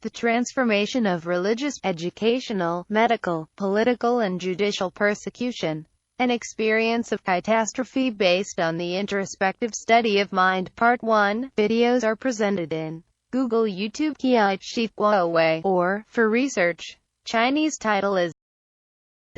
The transformation of religious, educational, medical, political and judicial persecution. An experience of catastrophe based on the introspective study of mind. Part 1. Videos are presented in Google YouTube Kiai Shi Guowei, or, for research, Chinese title is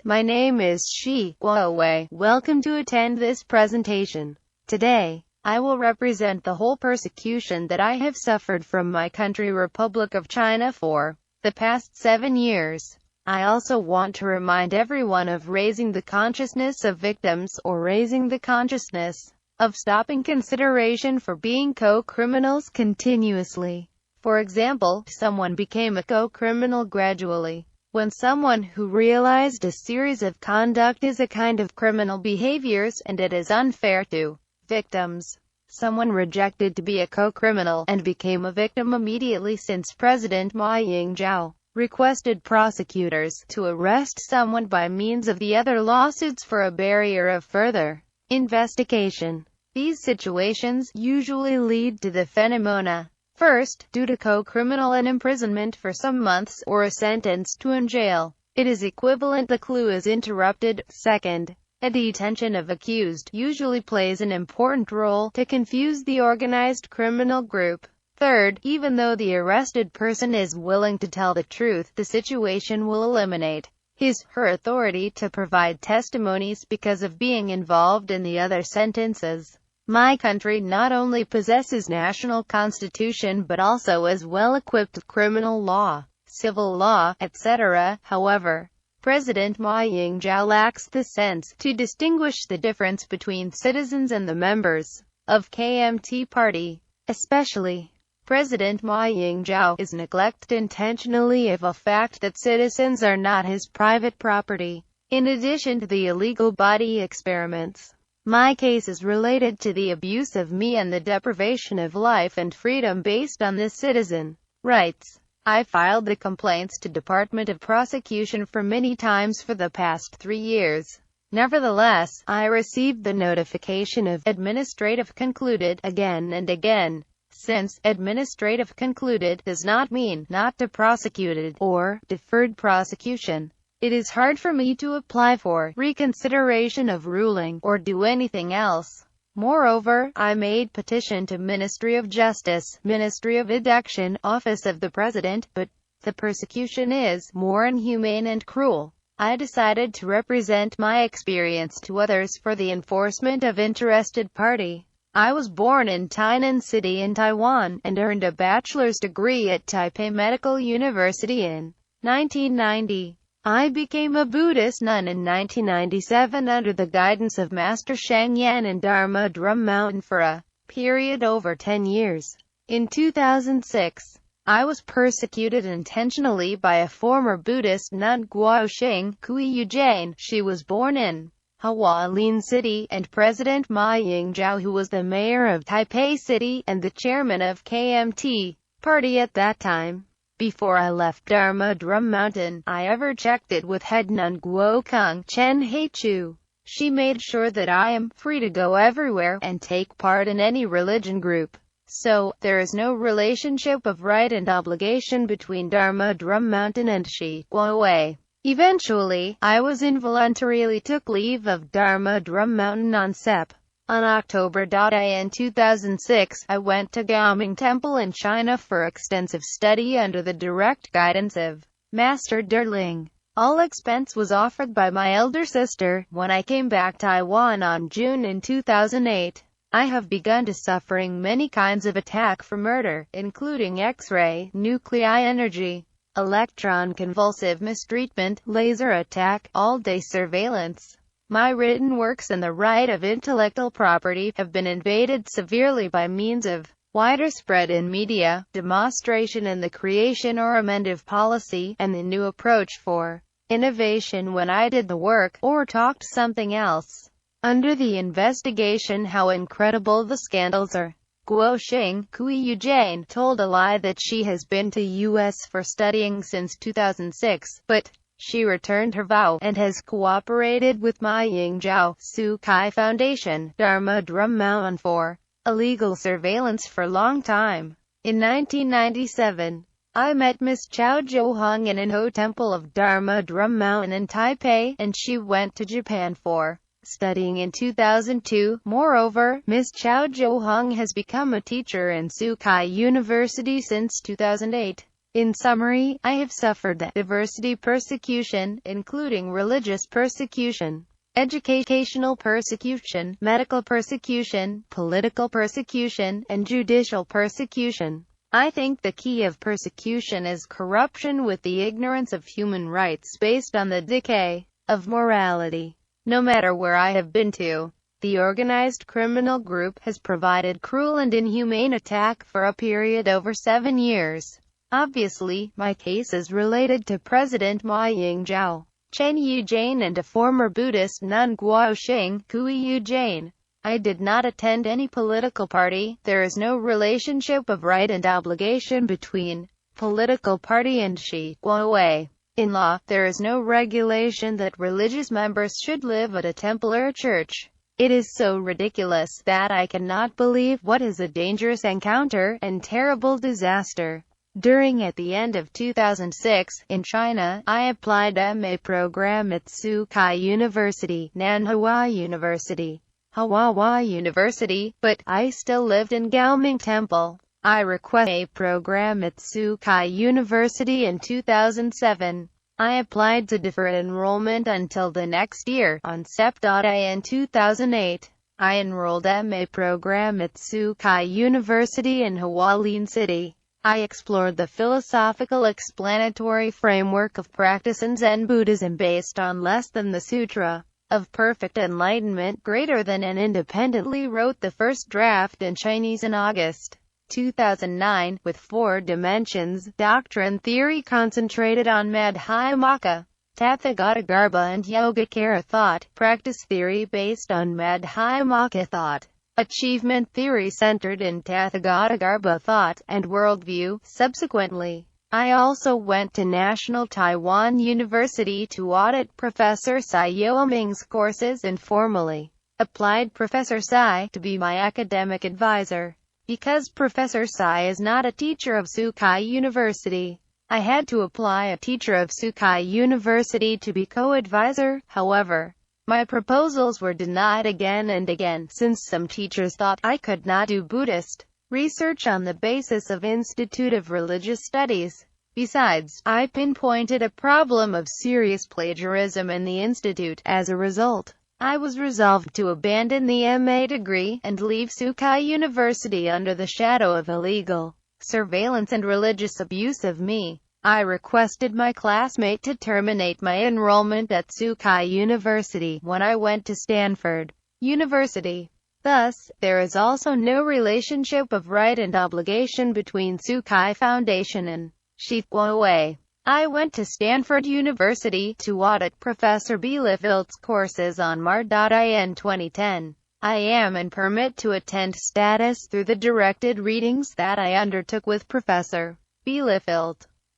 My name is Shi Guowei. Welcome to attend this presentation. Today, I will represent the whole persecution that I have suffered from my country Republic of China for the past 7 years. I also want to remind everyone of raising the consciousness of victims, or raising the consciousness of stopping consideration for being co-criminals continuously. For example, someone became a co-criminal gradually when someone who realized a series of conduct is a kind of criminal behaviors and it is unfair to victims. Someone rejected to be a co-criminal and became a victim immediately since President Ma Ying-jeou requested prosecutors to arrest someone by means of the other lawsuits for a barrier of further investigation. These situations usually lead to the phenomena: first, due to co-criminal and imprisonment for some months, or a sentence to in jail. It is equivalent the clue is interrupted. Second, a detention of accused usually plays an important role to confuse the organized criminal group. Third, even though the arrested person is willing to tell the truth, the situation will eliminate his/her authority to provide testimonies because of being involved in the other sentences. My country not only possesses national constitution but also as well-equipped criminal law, civil law, etc. However, President Ma Ying-jeou lacks the sense to distinguish the difference between citizens and the members of KMT party. Especially, President Ma Ying-jeou is neglected intentionally of a fact that citizens are not his private property. In addition to the illegal body experiments, my case is related to the abuse of me and the deprivation of life and freedom based on this citizen rights. I filed the complaints to Department of Prosecution for many times for the past 3 years. Nevertheless, I received the notification of administrative concluded again and again. Since administrative concluded does not mean not to prosecuted or deferred prosecution, it is hard for me to apply for reconsideration of ruling or do anything else. Moreover, I made petition to Ministry of Justice, Ministry of Education, Office of the President, but the persecution is more inhumane and cruel. I decided to represent my experience to others for the enforcement of interested party. I was born in Tainan City in Taiwan, and earned a bachelor's degree at Taipei Medical University in 1990. I became a Buddhist nun in 1997 under the guidance of Master Shang Yan in Dharma Drum Mountain for a period over 10 years. In 2006, I was persecuted intentionally by a former Buddhist nun, Guo Xing Kui Eugene. She was born in Hualien City, and President Ma Ying-jeou, who was the mayor of Taipei City and the chairman of KMT party at that time. Before I left Dharma Drum Mountain, I ever checked it with head nun Guo Kung Chen Heichu. She made sure that I am free to go everywhere and take part in any religion group. So, there is no relationship of right and obligation between Dharma Drum Mountain and Shi Guowei. Eventually, I was involuntarily took leave of Dharma Drum Mountain on Sep. On October in 2006, I went to Gaoming Temple in China for extensive study under the direct guidance of Master Derling. All expense was offered by my elder sister. When I came back to Taiwan on June in 2008, I have begun to suffering many kinds of attack for murder, including X-ray, nuclei energy, electron convulsive mistreatment, laser attack, all-day surveillance. My written works and the right of intellectual property have been invaded severely by means of wider spread in media, demonstration in the creation or amend of policy, and the new approach for innovation when I did the work, or talked something else. Under the investigation, how incredible the scandals are. Guo Xing Kui Eugene told a lie that she has been to U.S. for studying since 2006, but she returned her vow, and has cooperated with Ma Ying-jeou, Su Kai Foundation, Dharma Drum Mountain for illegal surveillance for long time. In 1997, I met Miss Chao Zhouheng in an Ho Temple of Dharma Drum Mountain in Taipei, and she went to Japan for studying in 2002. Moreover, Miss Chao Zhouheng has become a teacher in Sukai University since 2008. In summary, I have suffered diversity persecution, including religious persecution, educational persecution, medical persecution, political persecution, and judicial persecution. I think the key of persecution is corruption with the ignorance of human rights based on the decay of morality. No matter where I have been to, the organized criminal group has provided cruel and inhumane attack for a period over 7 years. Obviously, my case is related to President Ma Ying-jeou, Chen Yu-jane and a former Buddhist nun Guo Xing, Kui Yu-jane. I did not attend any political party. There is no relationship of right and obligation between political party and Shi Guowei. In law, there is no regulation that religious members should live at a temple or church. It is so ridiculous that I cannot believe what is a dangerous encounter and terrible disaster. At the end of 2006, in China, I applied MA program at Sukai University, Nanhua University, Hawaii University, but I still lived in Gaoming Temple. I requested a program at Sukai University in 2007. I applied to defer enrollment until the next year. On Sep.A in 2008, I enrolled MA program at Sukai University in Hualien City. I explored the philosophical explanatory framework of practice in Zen Buddhism based on less than the Sutra of Perfect Enlightenment greater than, and independently wrote the first draft in Chinese in August 2009, with 4 dimensions. Doctrine theory concentrated on Madhyamaka, Tathagatagarbha and Yogacara thought. Practice theory based on Madhyamaka thought. Achievement theory centered in Tathagatagarbha thought and worldview. Subsequently, I also went to National Taiwan University to audit Professor Tsai Yo-ming's courses and formally applied Professor Tsai to be my academic advisor. Because Professor Tsai is not a teacher of Sukai University, I had to apply a teacher of Sukai University to be co-advisor. However, my proposals were denied again and again, since some teachers thought I could not do Buddhist research on the basis of Institute of Religious Studies. Besides, I pinpointed a problem of serious plagiarism in the institute. As a result, I was resolved to abandon the MA degree and leave Sukai University under the shadow of illegal surveillance and religious abuse of me. I requested my classmate to terminate my enrollment at Sukai University when I went to Stanford University. Thus, there is also no relationship of right and obligation between Sukai Foundation and Shi Guowei. I went to Stanford University to audit Professor Bielefeld's courses on Mar.in 2010. I am in permit to attend status through the directed readings that I undertook with Professor Bielefeld.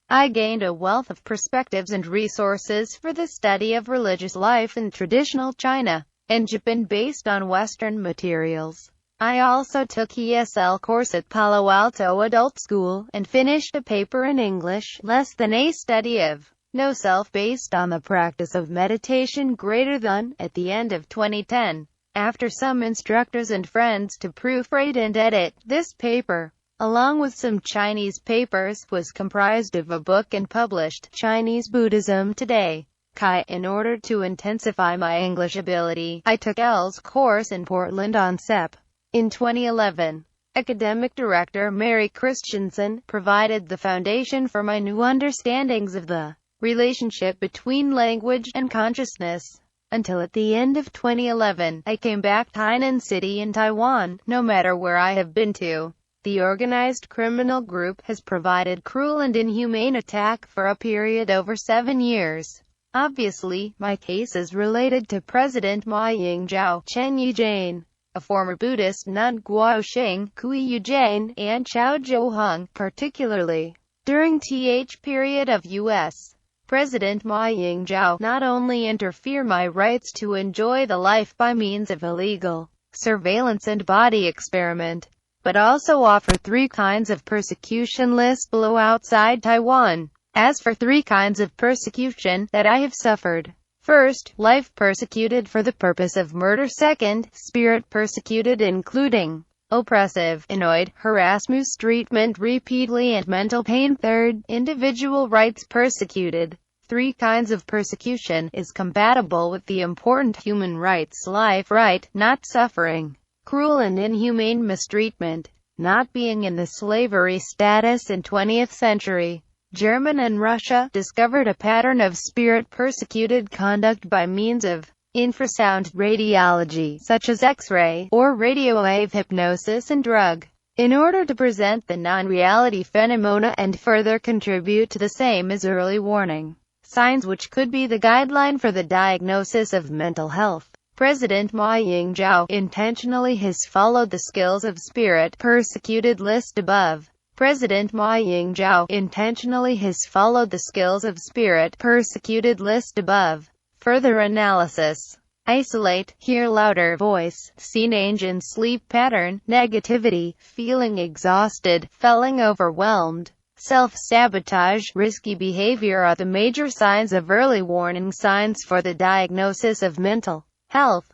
I gained a wealth of perspectives and resources for the study of religious life in traditional China and Japan based on Western materials. I also took ESL course at Palo Alto Adult School and finished a paper in English, less than a study of no self based on the practice of meditation greater than, at the end of 2010. After some instructors and friends to proofread and edit, this paper, along with some Chinese papers, was comprised of a book and published, Chinese Buddhism Today. In order to intensify my English ability, I took L's course in Portland on Sep. In 2011, academic director Mary Christensen provided the foundation for my new understandings of the relationship between language and consciousness. Until at the end of 2011, I came back to Hainan City in Taiwan. No matter where I have been to, the organized criminal group has provided cruel and inhumane attack for a period over 7 years. Obviously, my case is related to President Ma Ying-jeou, Chen Yu-jane, a former Buddhist nun Guo Xing, Kui Yu-jane, and Chao Zhouheng. Particularly, during th period of U.S. President Ma Ying-jeou not only interfere my rights to enjoy the life by means of illegal surveillance and body experiment, but also offer 3 kinds of persecution list below outside Taiwan. As for 3 kinds of persecution that I have suffered. First, life persecuted for the purpose of murder. Second, spirit persecuted including oppressive, annoyed, harassment, mistreatment repeatedly and mental pain. Third, individual rights persecuted. 3 kinds of persecution is compatible with the important human rights: life right, not suffering, cruel and inhumane mistreatment, not being in the slavery status. In 20th century, Germany and Russia discovered a pattern of spirit persecuted conduct by means of infrasound radiology, such as X-ray, or radio wave hypnosis and drug, in order to present the non-reality phenomena and further contribute to the same as early warning signs which could be the guideline for the diagnosis of mental health. President Ma Ying-jeou intentionally has followed the skills of spirit persecuted list above. President Ma Ying-jeou intentionally has followed the skills of spirit persecuted list above. Further analysis: isolate, hear louder voice, see change in sleep pattern, negativity, feeling exhausted, feeling overwhelmed, self-sabotage, risky behavior are the major signs of early warning signs for the diagnosis of mental health.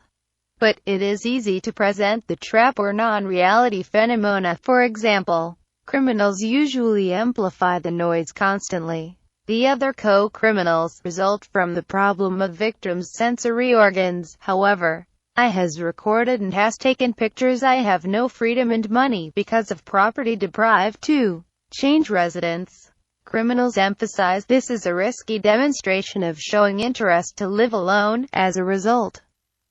But it is easy to present the trap or non-reality phenomena. For example, criminals usually amplify the noise constantly. The other co-criminals result from the problem of victims' sensory organs. However, I has recorded and has taken pictures. I have no freedom and money because of property deprived to change residence. Criminals emphasize this is a risky demonstration of showing interest to live alone. As a result,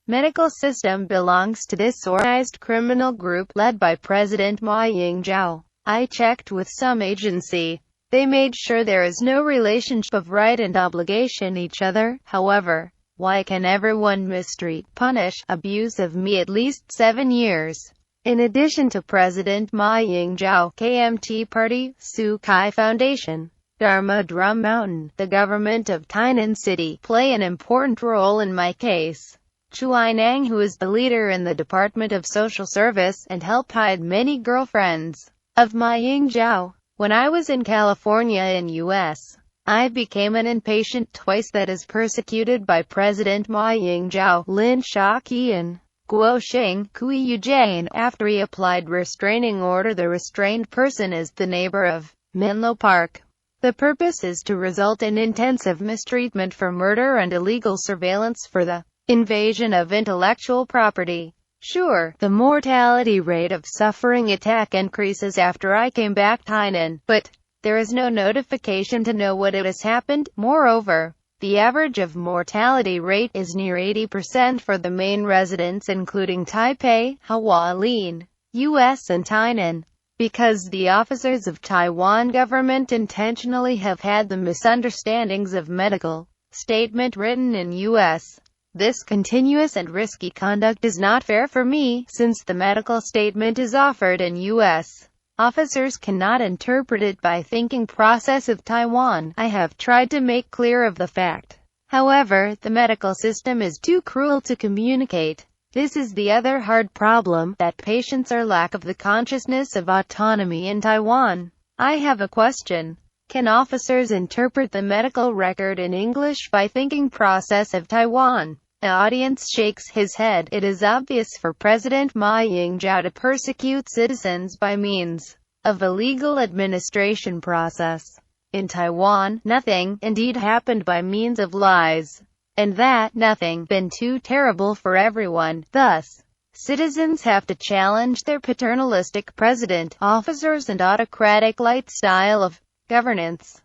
medical system belongs to this organized criminal group led by President Ma Ying-jeou. I checked with some agency. They made sure there is no relationship of right and obligation each other. However, why can everyone mistreat, punish, abuse of me at least 7 years? In addition to President Ma Ying-jeou, KMT Party, Su Kai Foundation, Dharma Drum Mountain, the government of Tainan City, play an important role in my case. Chui Nang, who is the leader in the Department of Social Service, and helped hide many girlfriends of Ma Ying-jeou. When I was in California in U.S., I became an inpatient twice that is persecuted by President Ma Ying-jeou, Lin Shaqian, Guo Xing, Kui Eugene. After he applied restraining order, the restrained person is the neighbor of Menlo Park. The purpose is to result in intensive mistreatment for murder and illegal surveillance for the invasion of intellectual property. Sure, the mortality rate of suffering attack increases after I came back Tainan, but there is no notification to know what it has happened. Moreover, the average of mortality rate is near 80% for the main residents including Taipei, Hualien, U.S. and Tainan. Because the officers of Taiwan government intentionally have had the misunderstandings of medical statement written in U.S. This continuous and risky conduct is not fair for me, since the medical statement is offered in U.S. Officers cannot interpret it by thinking process of Taiwan. I have tried to make clear of the fact. However, the medical system is too cruel to communicate. This is the other hard problem, that patients are lack of the consciousness of autonomy in Taiwan. I have a question. Can officers interpret the medical record in English by thinking process of Taiwan? The audience shakes his head. It is obvious for President Ma Ying-jeou to persecute citizens by means of a legal administration process. In Taiwan, nothing, indeed, happened by means of lies. And that nothing been too terrible for everyone. Thus, citizens have to challenge their paternalistic president, officers and autocratic light style of governance.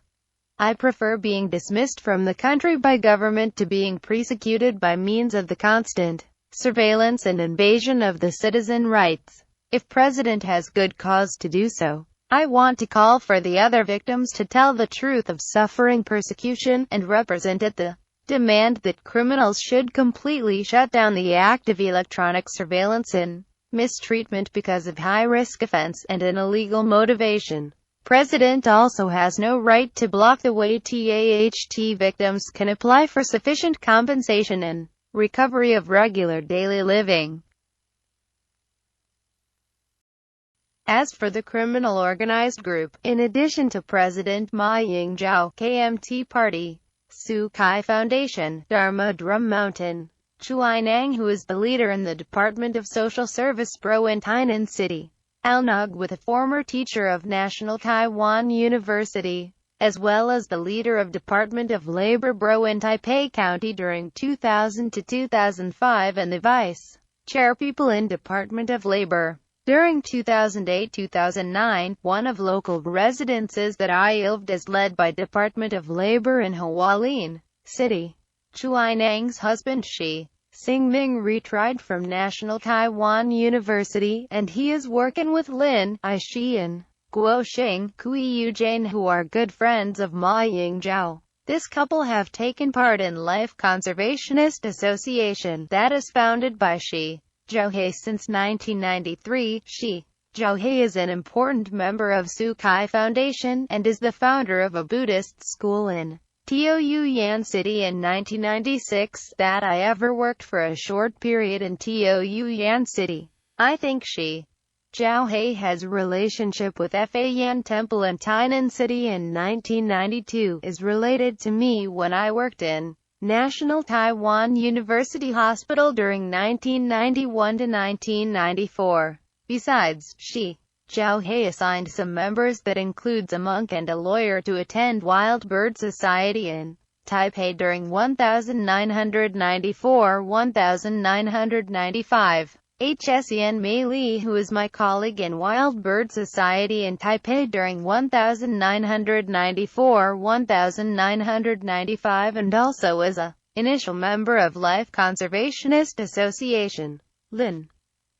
I prefer being dismissed from the country by government to being persecuted by means of the constant surveillance and invasion of the citizen rights. If president has good cause to do so, I want to call for the other victims to tell the truth of suffering persecution, and represent at the demand that criminals should completely shut down the active electronic surveillance and mistreatment because of high-risk offense and an illegal motivation. President also has no right to block the way TAHT victims can apply for sufficient compensation and recovery of regular daily living. As for the criminal organized group, in addition to President Ma Ying-jeou, KMT Party, Sukai Foundation, Dharma Drum Mountain, Chui Nang, who is the leader in the Department of Social Service Bro in Tainan City, Al Nug, with a former teacher of National Taiwan University, as well as the leader of Department of Labor Bro in Taipei County during 2000 to 2005 and the vice chairpeople in Department of Labor. During 2008-2009, one of local residences that I lived is led by Department of Labor in Hualien City. Chui Nang's husband Shi Xingming retried from National Taiwan University, and he is working with Lin Aishi and Guoxing Kui Jane, who are good friends of Ma Ying-jeou. This couple have taken part in Life Conservationist Association that is founded by Shi Zhouhei since 1993. Shi Zhouhei is an important member of Sukai Foundation, and is the founder of a Buddhist school in Tou Yan City in 1996, that I ever worked for a short period in Tou Yan City. I think Shi Zhouhei has a relationship with Fa Yan Temple in Tainan City in 1992, is related to me when I worked in National Taiwan University Hospital during 1991 to 1994. Besides, Shi Zhouhei assigned some members, that includes a monk and a lawyer, to attend Wild Bird Society in Taipei during 1994-1995. Hsien Mei Li, who is my colleague in Wild Bird Society in Taipei during 1994-1995, and also is a initial member of Life Conservationist Association. Lin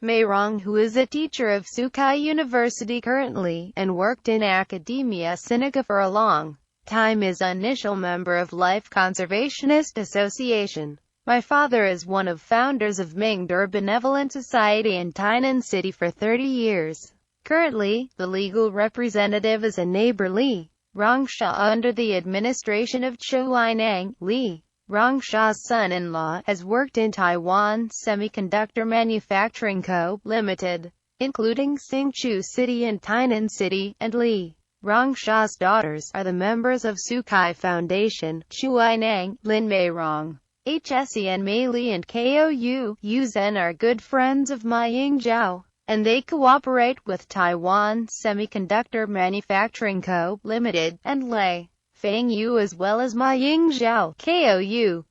Meirong, who is a teacher of Sukai University currently, and worked in Academia Sinica for a long time, is an initial member of Life Conservationist Association. My father is one of founders of Mingder Benevolent Society in Tainan City for 30 years. Currently, the legal representative is a neighbor Li Rongsha under the administration of Chui Nang. Li Rongsha's son-in-law has worked in Taiwan Semiconductor Manufacturing Co., Limited, including Hsinchu City and Tainan City, and Li Rongsha's daughters are the members of Sukai Foundation. Chui Nang, Lin Meirong, Hsien Mei Li and Kou Zen are good friends of Ma Ying-jeou, and they cooperate with Taiwan Semiconductor Manufacturing Co., Limited, and Lei Feng Yu, as well as Ma Ying-jeou. Kou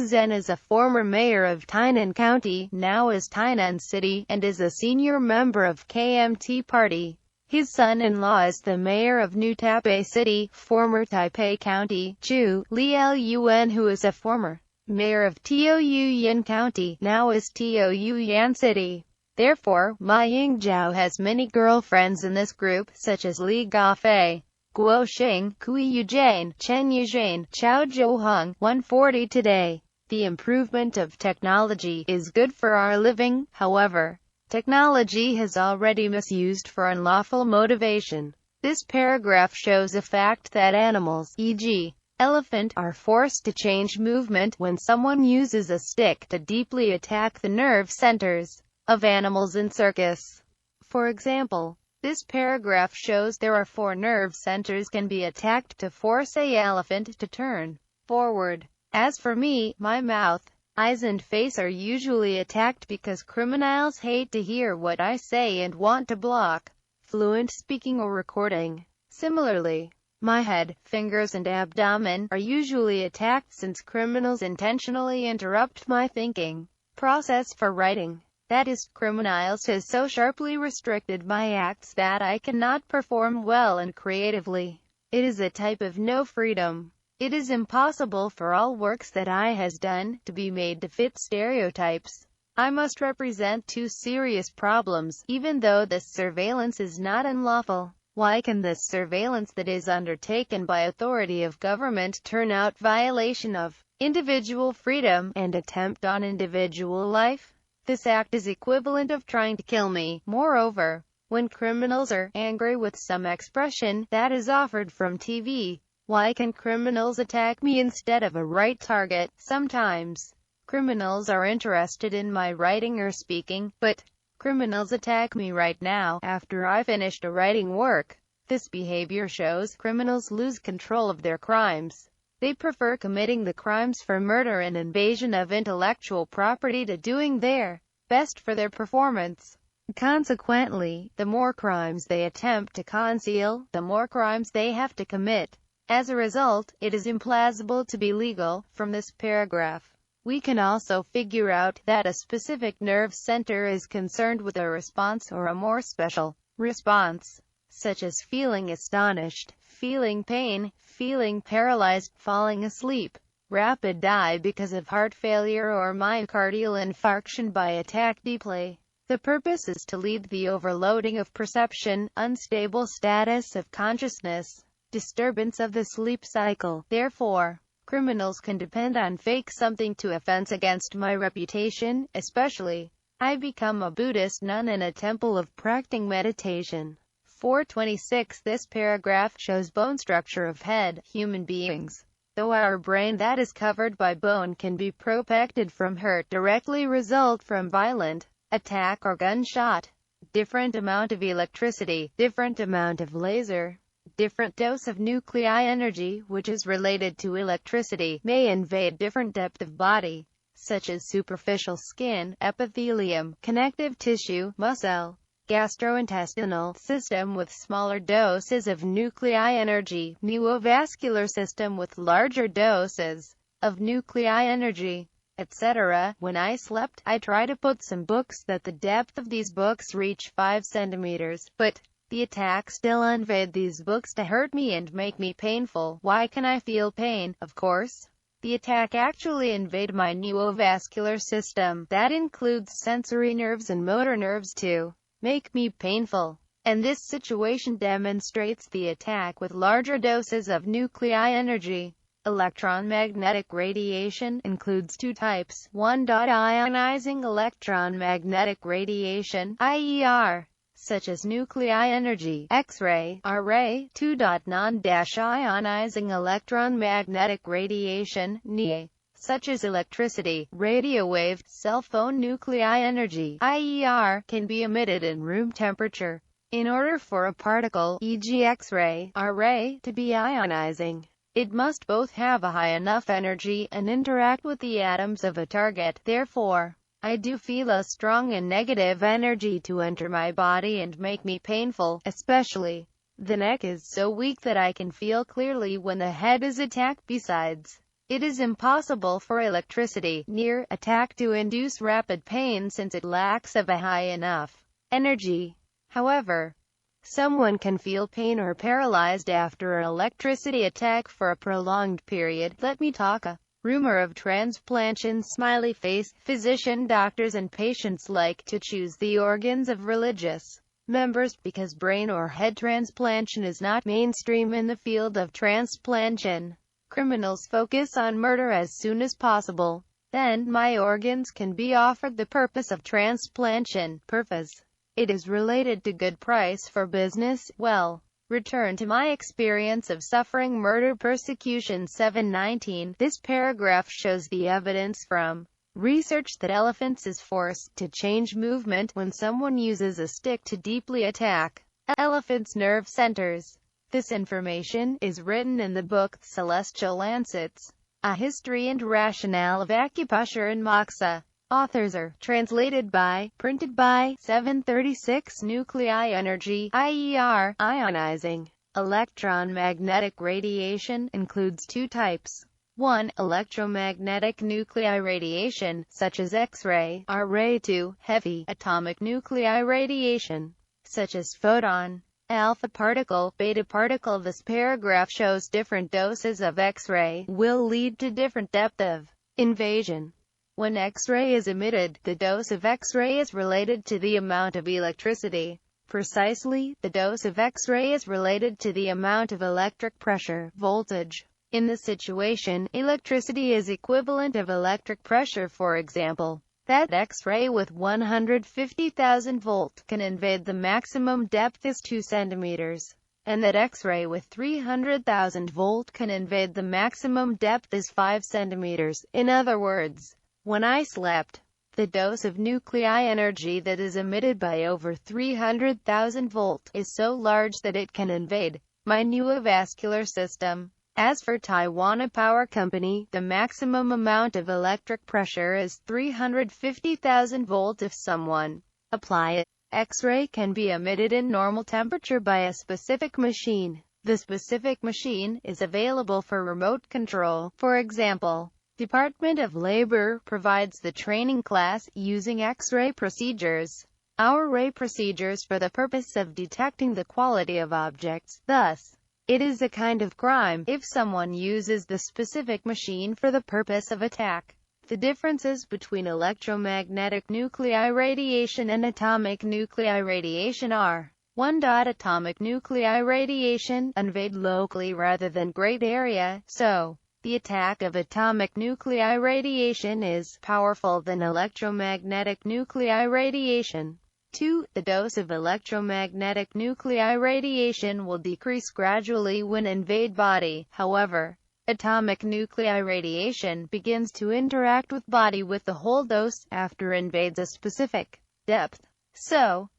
Zen is a former mayor of Tainan County, now is Tainan City, and is a senior member of KMT Party. His son-in-law is the mayor of New Taipei City, former Taipei County. Chu Lun, who is a former mayor of Tou Yan County, now is Tou Yan City. Therefore, Ma Ying-jeou has many girlfriends in this group, such as Li Gafei, Guoxing, Kui Jane, Chen Yuzhane, Chao Zhouheng. 140 Today, the improvement of technology is good for our living. However, technology has already misused for unlawful motivation. This paragraph shows a fact that animals, e.g., elephant, are forced to change movement when someone uses a stick to deeply attack the nerve centers of animals in circus. For example, this paragraph shows there are 4 nerve centers can be attacked to force a elephant to turn forward. As for me, my mouth, eyes and face are usually attacked because criminals hate to hear what I say and want to block fluent speaking or recording. Similarly, my head, fingers and abdomen are usually attacked since criminals intentionally interrupt my thinking process for writing. That is, criminals has so sharply restricted my acts that I cannot perform well and creatively. It is a type of no freedom. It is impossible for all works that I has done to be made to fit stereotypes. I must represent 2 serious problems, even though this surveillance is not unlawful. Why can this surveillance that is undertaken by authority of government turn out violation of individual freedom and attempt on individual life? This act is equivalent of trying to kill me. Moreover, when criminals are angry with some expression that is offered from TV, why can criminals attack me instead of a right target? Sometimes, criminals are interested in my writing or speaking, but Criminals attack me right now, after I finished writing work. This behavior shows criminals lose control of their crimes. They prefer committing the crimes for murder and invasion of intellectual property to doing their best for their performance. Consequently, the more crimes they attempt to conceal, the more crimes they have to commit. As a result, it is implausible to be legal. From this paragraph, we can also figure out that a specific nerve center is concerned with a response or a more special response, such as feeling astonished, feeling pain, feeling paralyzed, falling asleep, rapid die because of heart failure or myocardial infarction by attack deplay. The purpose is to lead the overloading of perception, unstable status of consciousness, disturbance of the sleep cycle. Therefore, criminals can depend on fake something to offense against my reputation, especially I become a Buddhist nun in a temple of practicing meditation. 426. This paragraph shows bone structure of head, human beings. Though our brain that is covered by bone can be protected from hurt directly result from violent attack or gunshot. Different amount of electricity, different amount of laser, different dose of nuclei energy, which is related to electricity, may invade different depth of body, such as superficial skin, epithelium, connective tissue, muscle, gastrointestinal system with smaller doses of nuclei energy, neurovascular system with larger doses of nuclei energy, etc. When I slept, I try to put some books that the depth of these books reach 5 centimeters, but the attack still invade these books to hurt me and make me painful. Why can I feel pain? Of course, the attack actually invade my neurovascular system. That includes sensory nerves and motor nerves too. Make me painful. And this situation demonstrates the attack with larger doses of nuclei energy. Electromagnetic radiation includes two types. 1. Ionizing electromagnetic radiation, IER, such as nuclei energy, X-ray, R-ray. 2. Non-ionizing electromagnetic radiation, NIE, such as electricity, radio wave, cell phone nuclei energy, IER, can be emitted in room temperature. In order for a particle, e.g. X-ray, R-ray, to be ionizing, it must both have a high enough energy and interact with the atoms of a target. Therefore, I do feel a strong and negative energy to enter my body and make me painful, especially the neck is so weak that I can feel clearly when the head is attacked. Besides, it is impossible for electricity near attack to induce rapid pain since it lacks of a high enough energy. However, someone can feel pain or paralyzed after an electricity attack for a prolonged period. Let me talk. A rumor of transplantation, smiley face. Physician, doctors and patients like to choose the organs of religious members because brain or head transplantation is not mainstream in the field of transplantation. Criminals focus on murder as soon as possible. Then, my organs can be offered the purpose of transplantation. Purpose. It is related to good price for business. Well, return to my experience of suffering murder persecution. 719. This paragraph shows the evidence from research that elephants is forced to change movement when someone uses a stick to deeply attack elephants' nerve centers. This information is written in the book Celestial Lancets, A History and Rationale of Acupuncture and Moxa. Authors are translated by, printed by, 736. Nuclei energy, IER, ionizing electromagnetic radiation, includes two types. 1. Electromagnetic nuclei radiation, such as X-ray, R-ray. 2. Heavy atomic nuclei radiation, such as photon, alpha particle, beta particle. This paragraph shows different doses of X-ray will lead to different depth of invasion. When X-ray is emitted, the dose of X-ray is related to the amount of electricity. Precisely, the dose of X-ray is related to the amount of electric pressure, voltage. In this situation, electricity is equivalent of electric pressure. For example, that X-ray with 150,000 volt can invade the maximum depth is 2 centimeters, and that X-ray with 300,000 volt can invade the maximum depth is 5 centimeters. In other words, when I slept, The dose of nuclei energy that is emitted by over 300,000 volt is so large that it can invade my neurovascular system. As for Taiwan Power Company, the maximum amount of electric pressure is 350,000 volt if someone apply it. X-ray can be emitted in normal temperature by a specific machine. The specific machine is available for remote control. For example, Department of Labor provides the training class using X-ray procedures. Our ray procedures for the purpose of detecting the quality of objects. Thus, it is a kind of crime if someone uses the specific machine for the purpose of attack. The differences between electromagnetic nuclei radiation and atomic nuclei radiation are: 1. Atomic nuclei radiation invade locally rather than great area, so the attack of atomic nuclei radiation is powerful than electromagnetic nuclei radiation. 2. The dose of electromagnetic nuclei radiation will decrease gradually when invade body. However, atomic nuclei radiation begins to interact with body with the whole dose after invades a specific depth. So,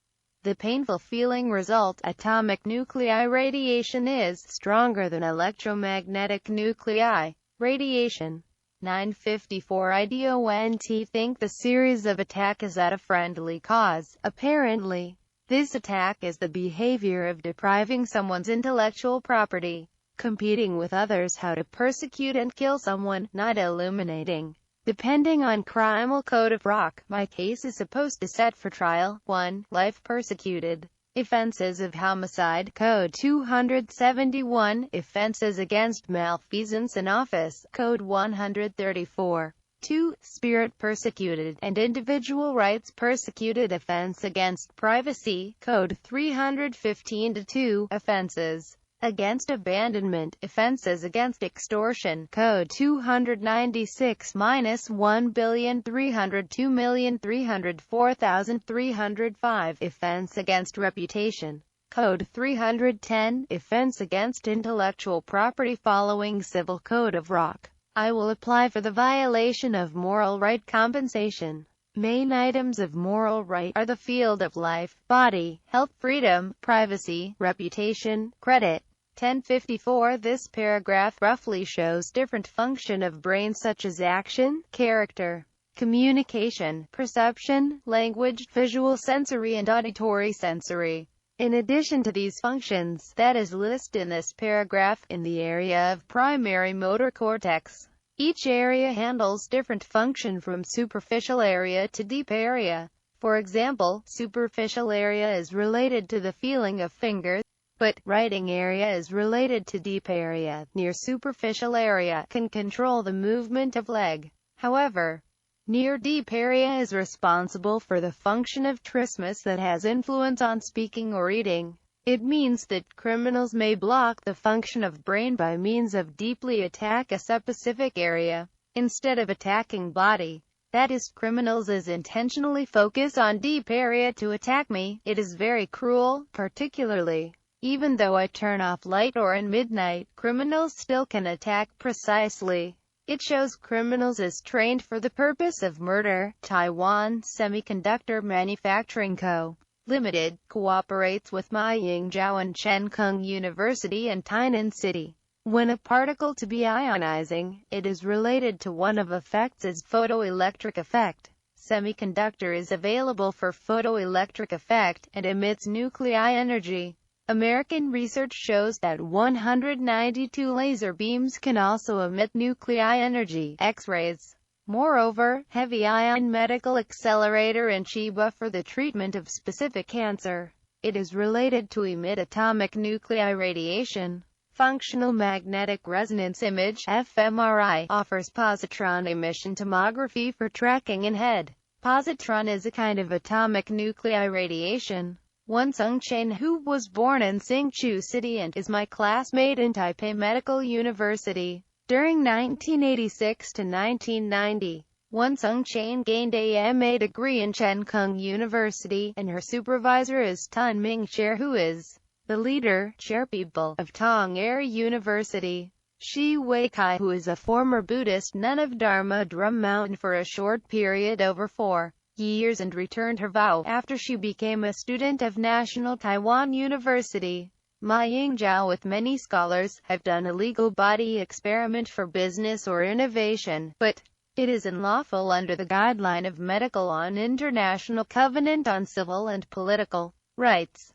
the painful feeling result, atomic nuclei radiation, is stronger than electromagnetic nuclei radiation. 954 IDONT think the series of attack is at a friendly cause. Apparently, this attack is the behavior of depriving someone's intellectual property, competing with others how to persecute and kill someone, not illuminating. Depending on criminal code of ROC, my case is supposed to set for trial. 1. Life persecuted. Offenses of homicide, Code 271, offenses against malfeasance in office, Code 134. 2. Spirit persecuted, and individual rights persecuted. Offense against privacy, Code 315-2, offenses against abandonment, offenses against extortion, Code 296-1,302,304,305, offense against reputation, Code 310, offense against intellectual property. Following Civil Code of ROC, I will apply for the violation of moral right compensation. Main items of moral right are the field of life, body, health, freedom, privacy, reputation, credit. 1054 This paragraph roughly shows different function of brain such as action, character, communication, perception, language, visual sensory and auditory sensory. In addition to these functions that is listed in this paragraph, in the area of primary motor cortex, each area handles different function from superficial area to deep area. For example, superficial area is related to the feeling of fingers, but writing area is related to deep area. Near superficial area can control the movement of leg. However, near deep area is responsible for the function of trismus that has influence on speaking or eating. It means that criminals may block the function of brain by means of deeply attack a specific area, instead of attacking body. That is, criminals is intentionally focus on deep area to attack me. It is very cruel, particularly even though I turn off light or in midnight, criminals still can attack precisely. It shows criminals is trained for the purpose of murder. Taiwan Semiconductor Manufacturing Co. Limited cooperates with Yingzhou and Chenkung University and Tainan City. When a particle to be ionizing, it is related to one of effects as photoelectric effect. Semiconductor is available for photoelectric effect and emits nuclei energy. American research shows that 192 laser beams can also emit nuclei energy, X-rays. Moreover, heavy ion medical accelerator in Chiba for the treatment of specific cancer. It is related to emit atomic nuclei radiation. Functional magnetic resonance image, fMRI, offers positron emission tomography for tracking in head. Positron is a kind of atomic nuclei radiation. One Sung Chen, who was born in Hsinchu City and is my classmate in Taipei Medical University. During 1986 to 1990, One Sung Chen gained a MA degree in Chenkung University, and her supervisor is Tun Ming Chair, who is the leader, chairpeople, of Tong Air University. Shi Weikai, who is a former Buddhist nun of Dharma Drum Mountain for a short period over 4 years and returned her vow after she became a student of National Taiwan University. Ma Yingzhou, with many scholars, have done a legal body experiment for business or innovation, but it is unlawful under the guideline of Medical Law and International Covenant on Civil and Political Rights.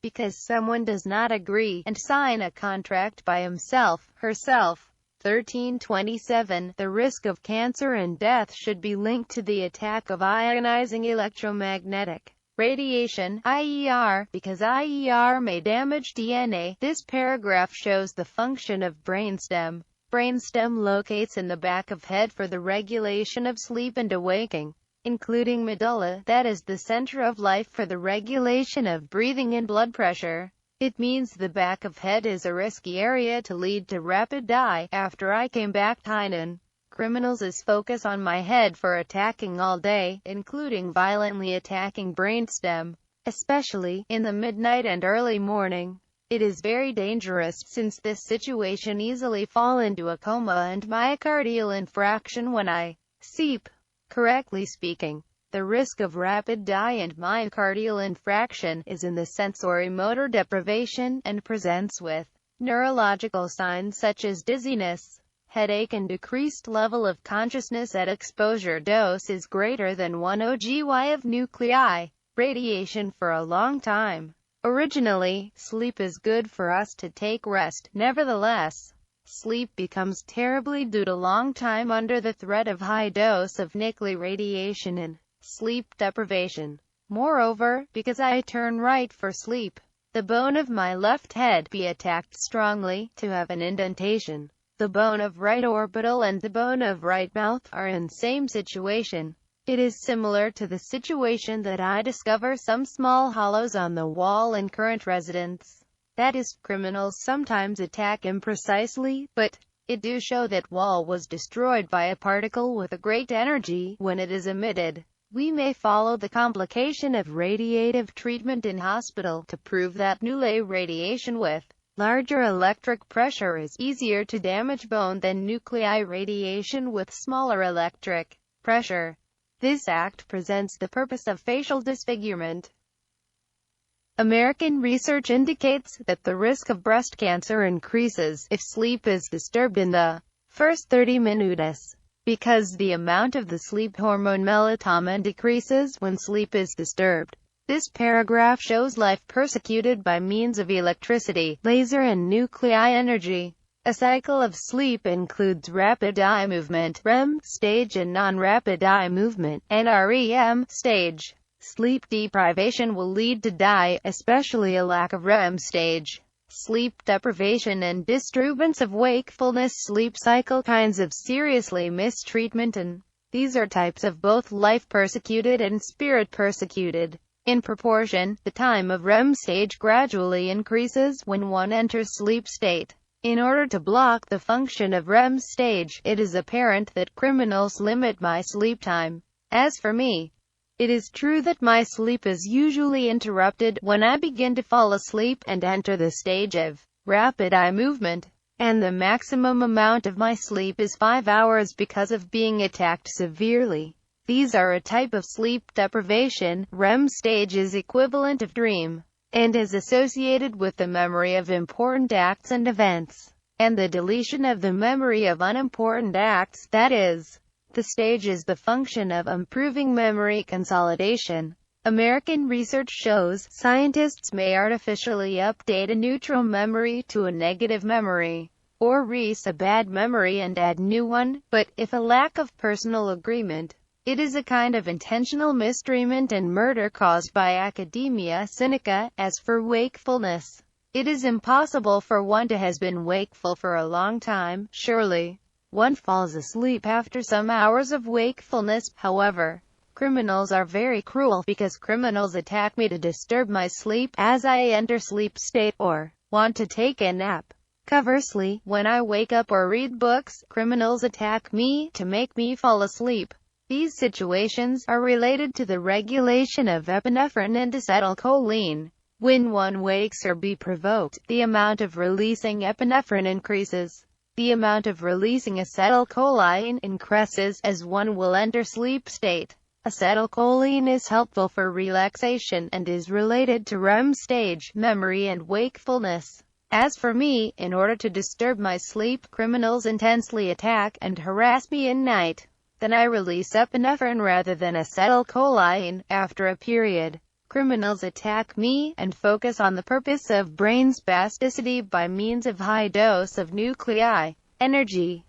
Because someone does not agree and sign a contract by himself, herself. 1327. The risk of cancer and death should be linked to the attack of ionizing electromagnetic radiation, IER, because IER may damage DNA. This paragraph shows the function of brainstem. Brainstem locates in the back of head for the regulation of sleep and awaking, including medulla, that is the center of life for the regulation of breathing and blood pressure. It means the back of head is a risky area to lead to rapid die. After I came back Tainan, criminals is focus on my head for attacking all day, including violently attacking brainstem, especially in the midnight and early morning. It is very dangerous, since this situation easily fall into a coma and myocardial infarction when I sleep. Correctly speaking, the risk of rapid die and myocardial infarction is in the sensory motor deprivation, and presents with neurological signs such as dizziness, headache and decreased level of consciousness at exposure doses greater than 1 OGY of nuclei radiation for a long time. Originally, sleep is good for us to take rest. Nevertheless, sleep becomes terribly due to long time under the threat of high dose of nuclei radiation and sleep deprivation. Moreover, because I turn right for sleep, the bone of my left head be attacked strongly, to have an indentation. The bone of right orbital and the bone of right mouth are in same situation. It is similar to the situation that I discover some small hollows on the wall in current residence. That is, criminals sometimes attack imprecisely, but it do show that wall was destroyed by a particle with a great energy. When it is emitted, we may follow the complication of radiative treatment in hospital to prove that nuclei radiation with larger electric pressure is easier to damage bone than nuclei radiation with smaller electric pressure. This act presents the purpose of facial disfigurement. American research indicates that the risk of breast cancer increases if sleep is disturbed in the first 30 minutes, because the amount of the sleep hormone melatonin decreases when sleep is disturbed. This paragraph shows life persecuted by means of electricity, laser and nuclei energy. A cycle of sleep includes rapid eye movement, REM stage, and non-rapid eye movement, NREM stage. Sleep deprivation will lead to die, especially a lack of REM stage. Sleep deprivation and disturbance of wakefulness sleep cycle kinds of seriously mistreatment, and these are types of both life persecuted and spirit persecuted. In proportion, the time of REM stage gradually increases when one enters sleep state. In order to block the function of REM stage, it is apparent that criminals limit my sleep time. As for me, it is true that my sleep is usually interrupted when I begin to fall asleep and enter the stage of rapid eye movement, and the maximum amount of my sleep is 5 hours because of being attacked severely. These are a type of sleep deprivation. REM stage is equivalent of dream, and is associated with the memory of important acts and events, and the deletion of the memory of unimportant acts, that is, the stage is the function of improving memory consolidation. American research shows scientists may artificially update a neutral memory to a negative memory, or erase a bad memory and add new one, but if a lack of personal agreement, it is a kind of intentional mistreatment and murder caused by academia sinica. As for wakefulness, it is impossible for one to has been wakeful for a long time. Surely, one falls asleep after some hours of wakefulness. However, criminals are very cruel, because criminals attack me to disturb my sleep as I enter sleep state, or want to take a nap. Conversely, when I wake up or read books, criminals attack me to make me fall asleep. These situations are related to the regulation of epinephrine and acetylcholine. When one wakes or be provoked, the amount of releasing epinephrine increases. The amount of releasing acetylcholine increases as one will enter sleep state. Acetylcholine is helpful for relaxation and is related to REM stage, memory and wakefulness. As for me, in order to disturb my sleep, criminals intensely attack and harass me in night. Then I release epinephrine rather than acetylcholine. After a period, criminals attack me and focus on the purpose of brain spasticity by means of high dose of nuclei energy,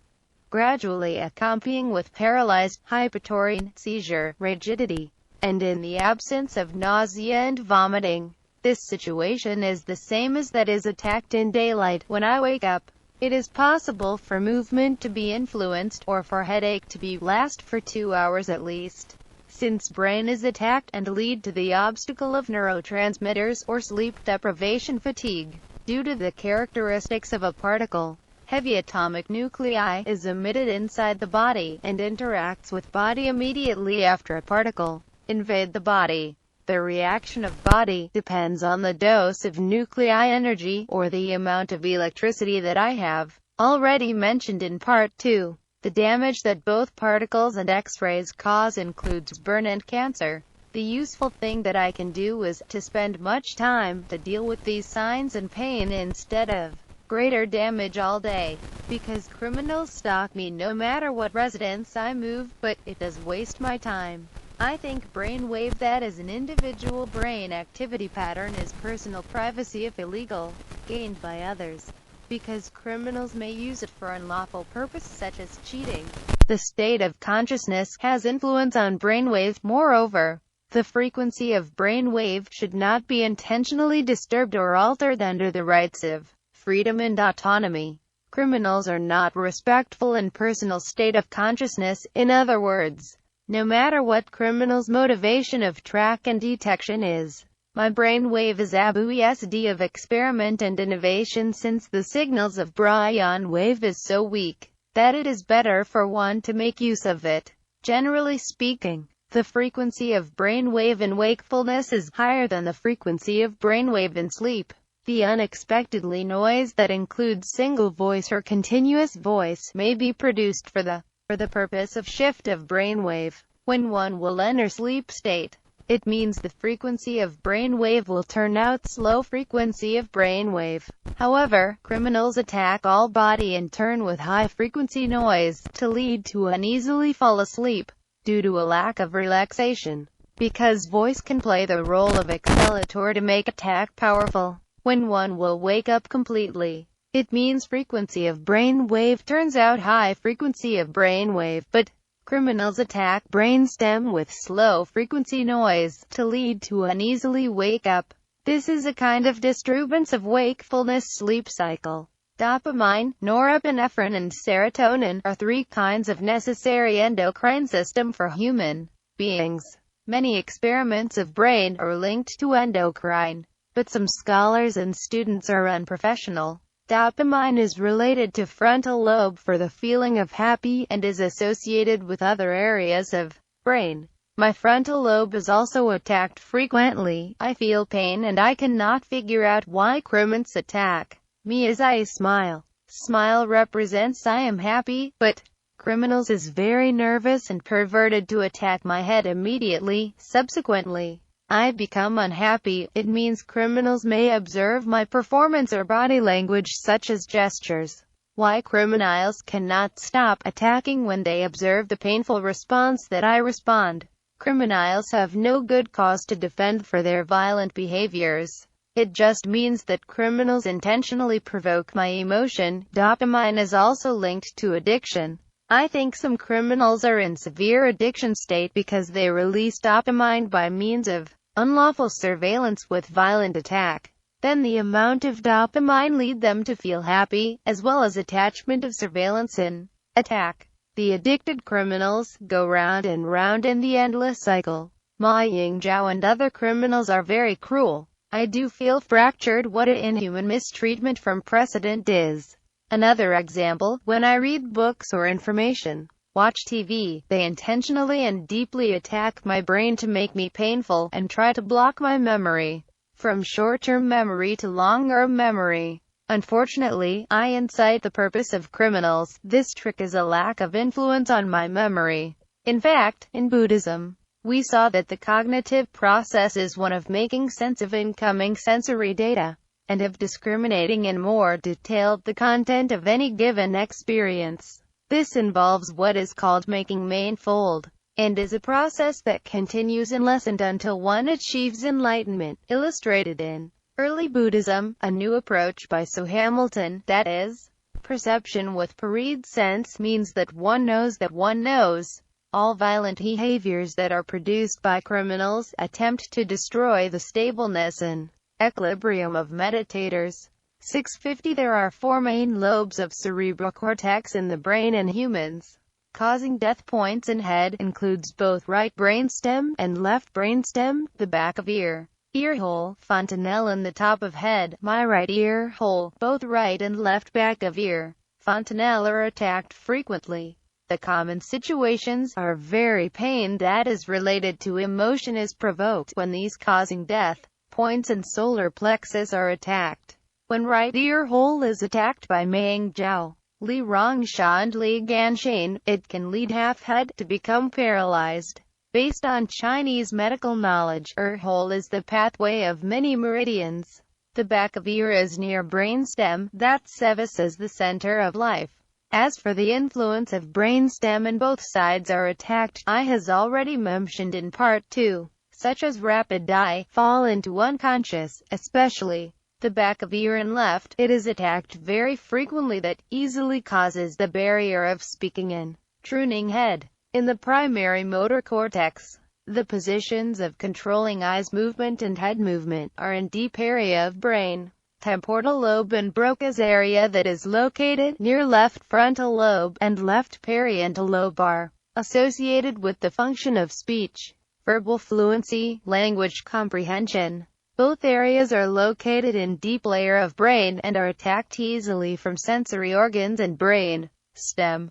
gradually accompanying with paralyzed, hypotorian, seizure, rigidity, and in the absence of nausea and vomiting. This situation is the same as that is attacked in daylight. When I wake up, it is possible for movement to be influenced, or for headache to last for 2 hours at least. Since brain is attacked and lead to the obstacle of neurotransmitters or sleep deprivation fatigue, due to the characteristics of a particle. Heavy atomic nuclei is emitted inside the body, and interacts with body immediately after a particle invade the body. The reaction of body depends on the dose of nuclei energy, or the amount of electricity that I have already mentioned in part 2. The damage that both particles and X-rays cause includes burn and cancer. The useful thing that I can do is to spend much time to deal with these signs and pain instead of greater damage all day, because criminals stalk me no matter what residence I move, but it does waste my time. I think brainwave, that is an individual brain activity pattern, is personal privacy if illegal, gained by others, because criminals may use it for unlawful purposes such as cheating. The state of consciousness has influence on brainwave. Moreover, the frequency of brainwave should not be intentionally disturbed or altered under the rights of freedom and autonomy. Criminals are not respectful in personal state of consciousness. In other words, no matter what criminal's motivation of track and detection is, my brainwave is ABUSD of experiment and innovation, since the signals of Bryan wave is so weak that it is better for one to make use of it. Generally speaking, the frequency of brainwave in wakefulness is higher than the frequency of brainwave in sleep. The unexpectedly noise that includes single voice or continuous voice may be produced for the purpose of shift of brainwave. When one will enter sleep state, it means the frequency of brainwave will turn out slow frequency of brainwave. However, criminals attack all body in turn with high frequency noise, to lead to uneasily fall asleep, due to a lack of relaxation. Because voice can play the role of accelerator to make attack powerful. When one will wake up completely, it means frequency of brainwave turns out high frequency of brainwave, but criminals attack brainstem with slow frequency noise, to lead to uneasily wake up. This is a kind of disturbance of wakefulness sleep cycle. Dopamine, norepinephrine and serotonin are 3 kinds of necessary endocrine system for human beings. Many experiments of brain are linked to endocrine, but some scholars and students are unprofessional. Dopamine is related to frontal lobe for the feeling of happy, and is associated with other areas of brain. My frontal lobe is also attacked frequently. I feel pain and I cannot figure out why criminals attack me as I smile. Smile represents I am happy, but criminals is very nervous and perverted to attack my head immediately. Subsequently, I become unhappy. It means criminals may observe my performance or body language such as gestures. Why criminals cannot stop attacking when they observe the painful response that I respond. Criminals have no good cause to defend for their violent behaviors. It just means that criminals intentionally provoke my emotion. Dopamine is also linked to addiction. I think some criminals are in severe addiction state because they release dopamine by means of unlawful surveillance with violent attack. Then the amount of dopamine lead them to feel happy, as well as attachment of surveillance and attack. The addicted criminals go round and round in the endless cycle. Ma Ying-Zhao and other criminals are very cruel. I do feel fractured. What an inhuman mistreatment from precedent is. Another example, when I read books or information, watch TV, they intentionally and deeply attack my brain to make me painful, and try to block my memory from short-term memory to long-term memory. Unfortunately, I incite the purpose of criminals. This trick is a lack of influence on my memory. In fact, in Buddhism, we saw that the cognitive process is one of making sense of incoming sensory data, and of discriminating in more detail the content of any given experience. This involves what is called making manifold, and is a process that continues unless and until one achieves enlightenment, illustrated in Early Buddhism, a new approach by Sir Hamilton, that is, perception with parieed sense, means that one knows that one knows. All violent behaviors that are produced by criminals attempt to destroy the stableness and equilibrium of meditators. 650 There are four main lobes of cerebral cortex in the brain in humans. Causing death points in head includes both right brainstem and left brainstem, the back of ear hole, fontanelle in the top of head, my right ear hole, both right and left back of ear fontanelle are attacked frequently. The common situations are very pain that is related to emotion is provoked when these causing death points and solar plexus are attacked. When right ear hole is attacked by Meng Jiao, Li Rongsha and Li Ganshan, it can lead half head to become paralyzed. Based on Chinese medical knowledge, ear hole is the pathway of many meridians. The back of ear is near brainstem, that serves as the center of life. As for the influence of brainstem and both sides are attacked, I has already mentioned in part 2, such as rapid fall into unconscious, especially the back of ear and left, it is attacked very frequently that easily causes the barrier of speaking and tuning head. In the primary motor cortex, the positions of controlling eyes movement and head movement are in deep area of brain. Temporal lobe and Broca's area that is located near left frontal lobe and left parietal lobe are associated with the function of speech, verbal fluency, language comprehension. Both areas are located in deep layer of brain and are attacked easily from sensory organs and brain stem.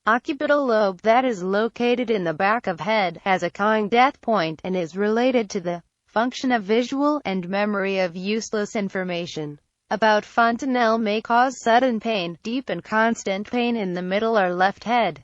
Occipital lobe that is located in the back of head has a cawing death point and is related to the function of visual and memory of useless information. About fontanelle may cause sudden pain, deep and constant pain in the middle or left head,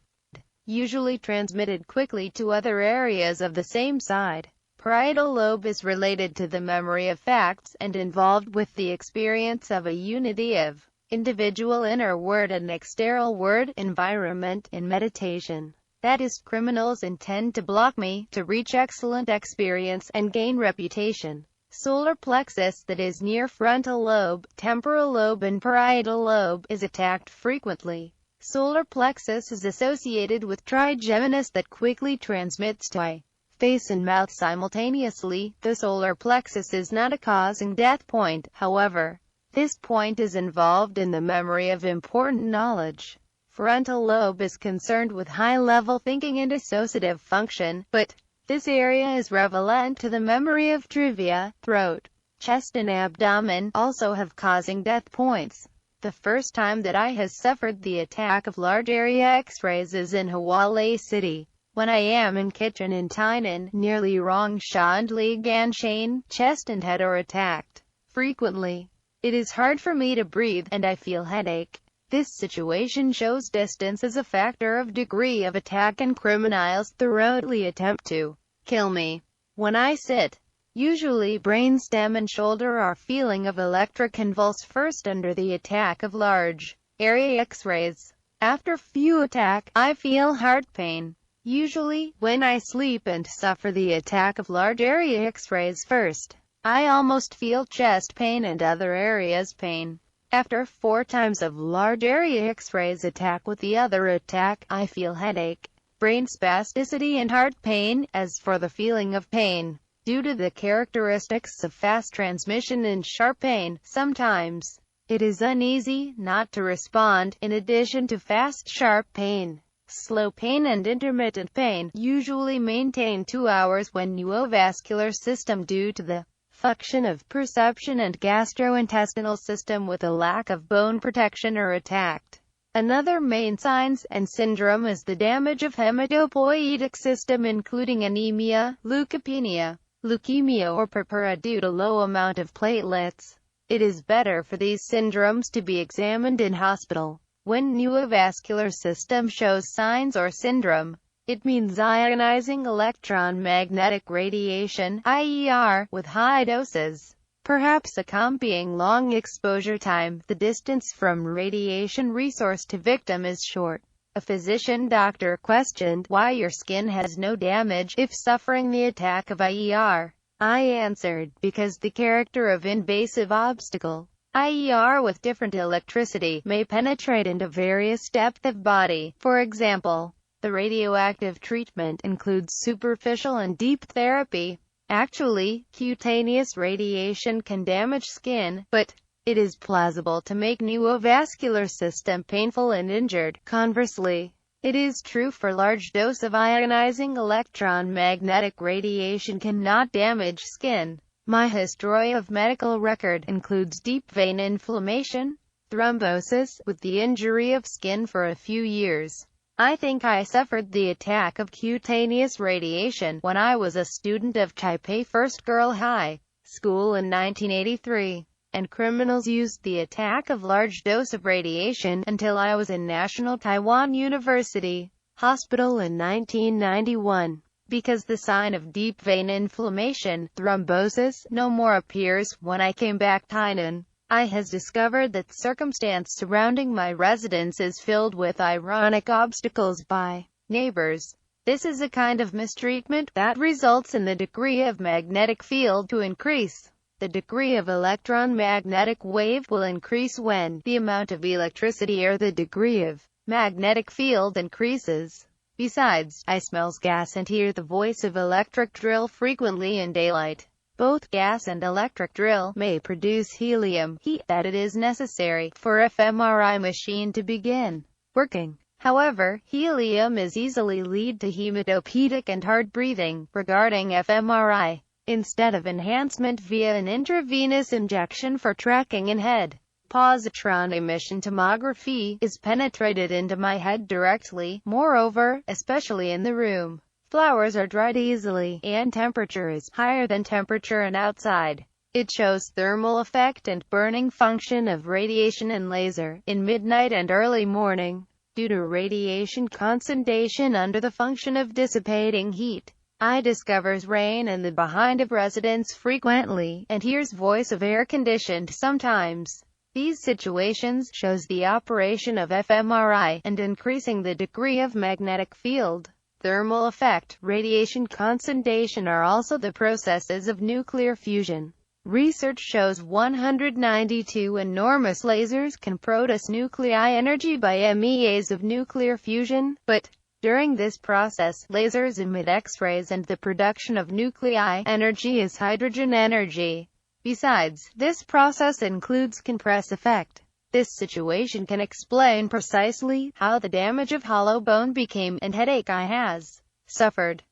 usually transmitted quickly to other areas of the same side. Parietal lobe is related to the memory of facts and involved with the experience of a unity of individual inner word and external word environment in meditation. That is, criminals intend to block me, to reach excellent experience and gain reputation. Solar plexus that is near frontal lobe, temporal lobe and parietal lobe is attacked frequently. Solar plexus is associated with trigeminus that quickly transmits to eye, face and mouth simultaneously. The solar plexus is not a causing death point, however. This point is involved in the memory of important knowledge. Frontal lobe is concerned with high-level thinking and associative function, but this area is relevant to the memory of trivia. Throat, chest and abdomen also have causing death points. The first time that I has suffered the attack of large area X-rays is in Hualei City. When I am in kitchen in Tainan, near Li Rongsha and Li Ganshan, chest and head are attacked frequently. It is hard for me to breathe, and I feel headache. This situation shows distance as a factor of degree of attack, and criminals thoroughly attempt to kill me. When I sit, usually brainstem and shoulder are feeling of electric convulse first under the attack of large area X-rays. After few attack, I feel heart pain. Usually, when I sleep and suffer the attack of large area X-rays first, I almost feel chest pain and other areas pain. After 4 times of large area X-rays attack with the other attack, I feel headache, brain spasticity and heart pain. As for the feeling of pain, due to the characteristics of fast transmission and sharp pain, sometimes it is uneasy not to respond. In addition to fast sharp pain, slow pain and intermittent pain usually maintain 2 hours when neurovascular system due to the function of perception and gastrointestinal system with a lack of bone protection are attacked. Another main signs and syndrome is the damage of hematopoietic system, including anemia, leukopenia, leukemia or purpura due to low amount of platelets. It is better for these syndromes to be examined in hospital. When neovascular system shows signs or syndrome, it means ionizing electron magnetic radiation (IER) with high doses, perhaps accompanying long exposure time. The distance from radiation resource to victim is short. A physician doctor questioned why your skin has no damage if suffering the attack of IER. I answered, because the character of invasive obstacle, IER with different electricity, may penetrate into various depth of body. For example, the radioactive treatment includes superficial and deep therapy. Actually, cutaneous radiation can damage skin, but it is plausible to make neovascular system painful and injured. Conversely, it is true for large dose of ionizing electron magnetic radiation cannot damage skin. My history of medical record includes deep vein inflammation, thrombosis, with the injury of skin for a few years. I think I suffered the attack of cutaneous radiation when I was a student of Taipei First Girl High School in 1983. And criminals used the attack of large dose of radiation until I was in National Taiwan University Hospital in 1991. Because the sign of deep vein inflammation, thrombosis, no more appears when I came back to Tainan, I has discovered that circumstance surrounding my residence is filled with ironic obstacles by neighbors. This is a kind of mistreatment that results in the degree of magnetic field to increase. The degree of electron magnetic wave will increase when the amount of electricity or the degree of magnetic field increases. Besides, I smells gas and hear the voice of electric drill frequently in daylight. Both gas and electric drill may produce helium heat that it is necessary for fMRI machine to begin working. However, helium is easily lead to hematopoietic and hard breathing. Regarding fMRI, instead of enhancement via an intravenous injection for tracking in head, positron emission tomography is penetrated into my head directly. Moreover, especially in the room, flowers are dried easily, and temperature is higher than temperature and outside. It shows thermal effect and burning function of radiation and laser, in midnight and early morning, due to radiation concentration under the function of dissipating heat. I discovers rain in the behind of residence frequently, and hears voice of air-conditioned sometimes. These situations shows the operation of fMRI, and increasing the degree of magnetic field. Thermal effect, radiation concentration are also the processes of nuclear fusion. Research shows 192 enormous lasers can produce nuclei energy by MEAs of nuclear fusion, but during this process, lasers emit X-rays and the production of nuclei energy is hydrogen energy. Besides, this process includes compress effect. This situation can explain precisely how the damage of hollow bone became and headache I has suffered.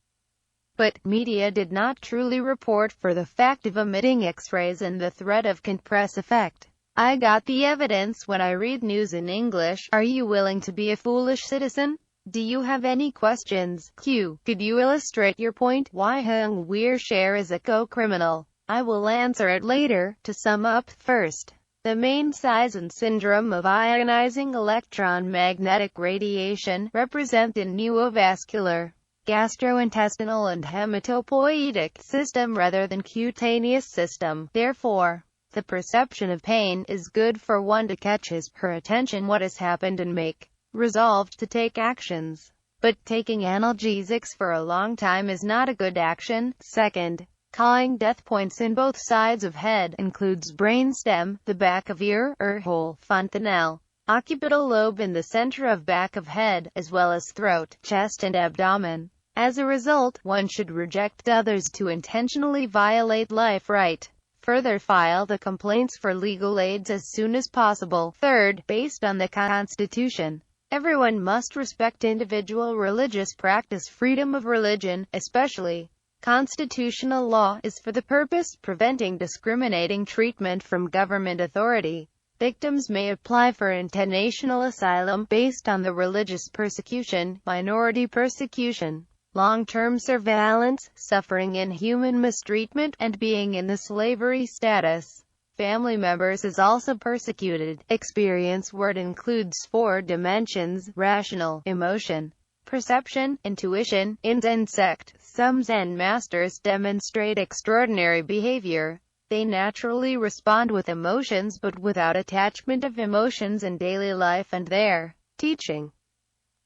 But media did not truly report for the fact of emitting X-rays and the threat of compress effect. I got the evidence when I read news in English. Are you willing to be a foolish citizen? Do you have any questions? Q. Could you illustrate your point? Why Hung Weir share is a co-criminal? I will answer it later. To sum up, first, the main size and syndrome of ionizing electron magnetic radiation represent in neovascular, gastrointestinal and hematopoietic system rather than cutaneous system. Therefore, the perception of pain is good for one to catch his, her attention what has happened and make resolved to take actions. But taking analgesics for a long time is not a good action. Second, calling death points in both sides of head includes brainstem, the back of ear, hole, fontanelle, occipital lobe in the center of back of head, as well as throat, chest and abdomen. As a result, one should reject others to intentionally violate life right. Further, file the complaints for legal aids as soon as possible. Third, based on the Constitution, everyone must respect individual religious practice. Freedom of religion, especially constitutional law, is for the purpose preventing discriminating treatment from government authority. Victims may apply for international asylum based on the religious persecution, minority persecution, long-term surveillance, suffering inhuman mistreatment, and being in the slavery status. family members is also persecuted. Experience word includes 4 dimensions: rational, emotion, perception, intuition. In Zen sect, some Zen masters demonstrate extraordinary behavior. They naturally respond with emotions but without attachment of emotions in daily life and their teaching.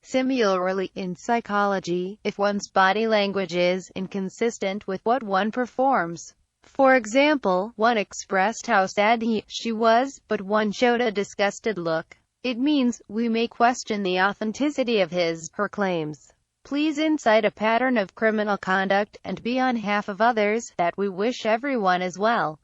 Similarly, in psychology, if one's body language is inconsistent with what one performs, for example, one expressed how sad she was, but one showed a disgusted look, it means we may question the authenticity of her claims. Please incite a pattern of criminal conduct, and be on behalf of others, that we wish everyone as well.